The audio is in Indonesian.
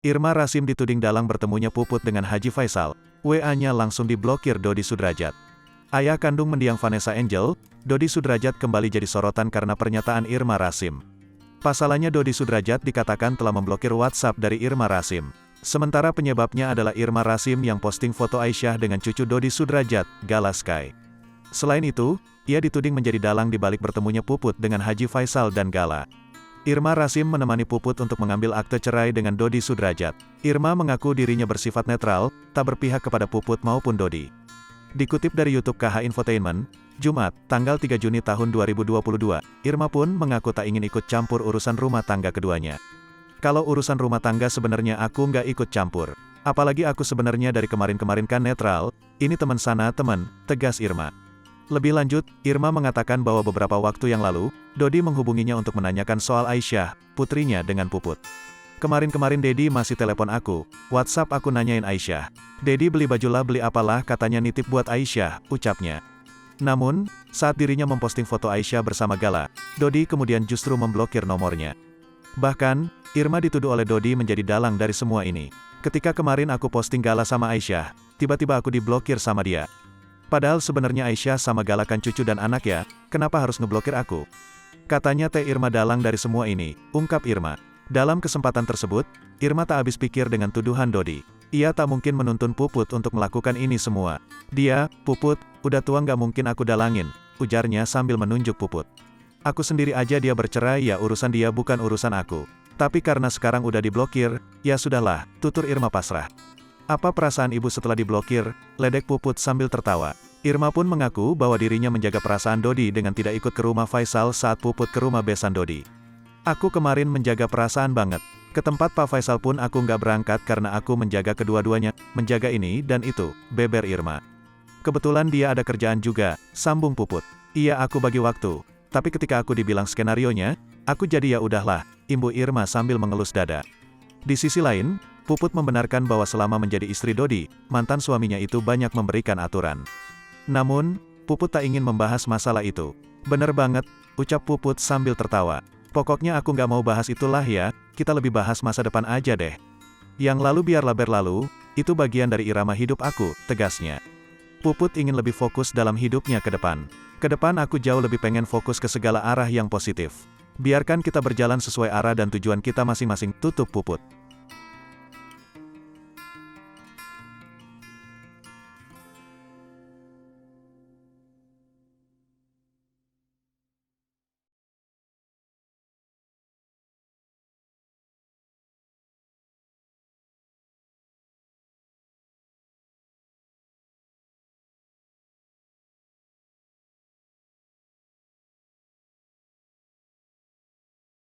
Irma Rasim dituding dalang bertemunya Puput dengan Haji Faisal. WA-nya langsung diblokir Dodi Sudrajat. Ayah kandung mendiang Vanessa Angel, Dodi Sudrajat kembali jadi sorotan karena pernyataan Irma Rasim. Pasalnya Dodi Sudrajat dikatakan telah memblokir WhatsApp dari Irma Rasim. Sementara penyebabnya adalah Irma Rasim yang posting foto Aisyah dengan cucu Dodi Sudrajat, Gala Sky. Selain itu, ia dituding menjadi dalang di balik bertemunya Puput dengan Haji Faisal dan Gala. Irma Rasim menemani Puput untuk mengambil akte cerai dengan Dodi Sudrajat. Irma mengaku dirinya bersifat netral, tak berpihak kepada Puput maupun Dodi. Dikutip dari YouTube KH Infotainment, Jumat, tanggal 3 Juni tahun 2022, Irma pun mengaku tak ingin ikut campur urusan rumah tangga keduanya. Kalau urusan rumah tangga sebenarnya aku nggak ikut campur. Apalagi aku sebenarnya dari kemarin-kemarin kan netral, ini teman sana teman, tegas Irma. Lebih lanjut, Irma mengatakan bahwa beberapa waktu yang lalu, Dodi menghubunginya untuk menanyakan soal Aisyah, putrinya dengan Puput. Kemarin-kemarin Dedi masih telepon aku, WhatsApp aku nanyain Aisyah. Dedi beli baju lah beli apalah katanya nitip buat Aisyah, ucapnya. Namun, saat dirinya memposting foto Aisyah bersama Gala, Dodi kemudian justru memblokir nomornya. Bahkan, Irma dituduh oleh Dodi menjadi dalang dari semua ini. Ketika kemarin aku posting Gala sama Aisyah, tiba-tiba aku diblokir sama dia. Padahal sebenarnya Aisyah sama Gala kan cucu dan anak ya, kenapa harus ngeblokir aku? Katanya Teh Irma dalang dari semua ini, ungkap Irma. Dalam kesempatan tersebut, Irma tak habis pikir dengan tuduhan Dodi. Ia tak mungkin menuntun Puput untuk melakukan ini semua. Dia, Puput, udah tua nggak mungkin aku dalangin, ujarnya sambil menunjuk Puput. Aku sendiri aja dia bercerai ya urusan dia bukan urusan aku. Tapi karena sekarang udah diblokir, ya sudahlah, tutur Irma pasrah. Apa perasaan ibu setelah diblokir? Ledek Puput sambil tertawa. Irma pun mengaku bahwa dirinya menjaga perasaan Dodi dengan tidak ikut ke rumah Faisal saat Puput ke rumah besan Dodi. Aku kemarin menjaga perasaan banget. Ke tempat Pak Faisal pun aku nggak berangkat karena aku menjaga kedua-duanya, menjaga ini dan itu, beber Irma. Kebetulan dia ada kerjaan juga, sambung Puput. Iya aku bagi waktu. Tapi ketika aku dibilang skenarionya, aku jadi ya udahlah, imbu Irma sambil mengelus dada. Di sisi lain, Puput membenarkan bahwa selama menjadi istri Dodi, mantan suaminya itu banyak memberikan aturan. Namun, Puput tak ingin membahas masalah itu. Bener banget, ucap Puput sambil tertawa. Pokoknya aku nggak mau bahas itulah ya, kita lebih bahas masa depan aja deh. Yang lalu biarlah berlalu, itu bagian dari irama hidup aku, tegasnya. Puput ingin lebih fokus dalam hidupnya ke depan. Ke depan aku jauh lebih pengen fokus ke segala arah yang positif. Biarkan kita berjalan sesuai arah dan tujuan kita masing-masing, tutup Puput.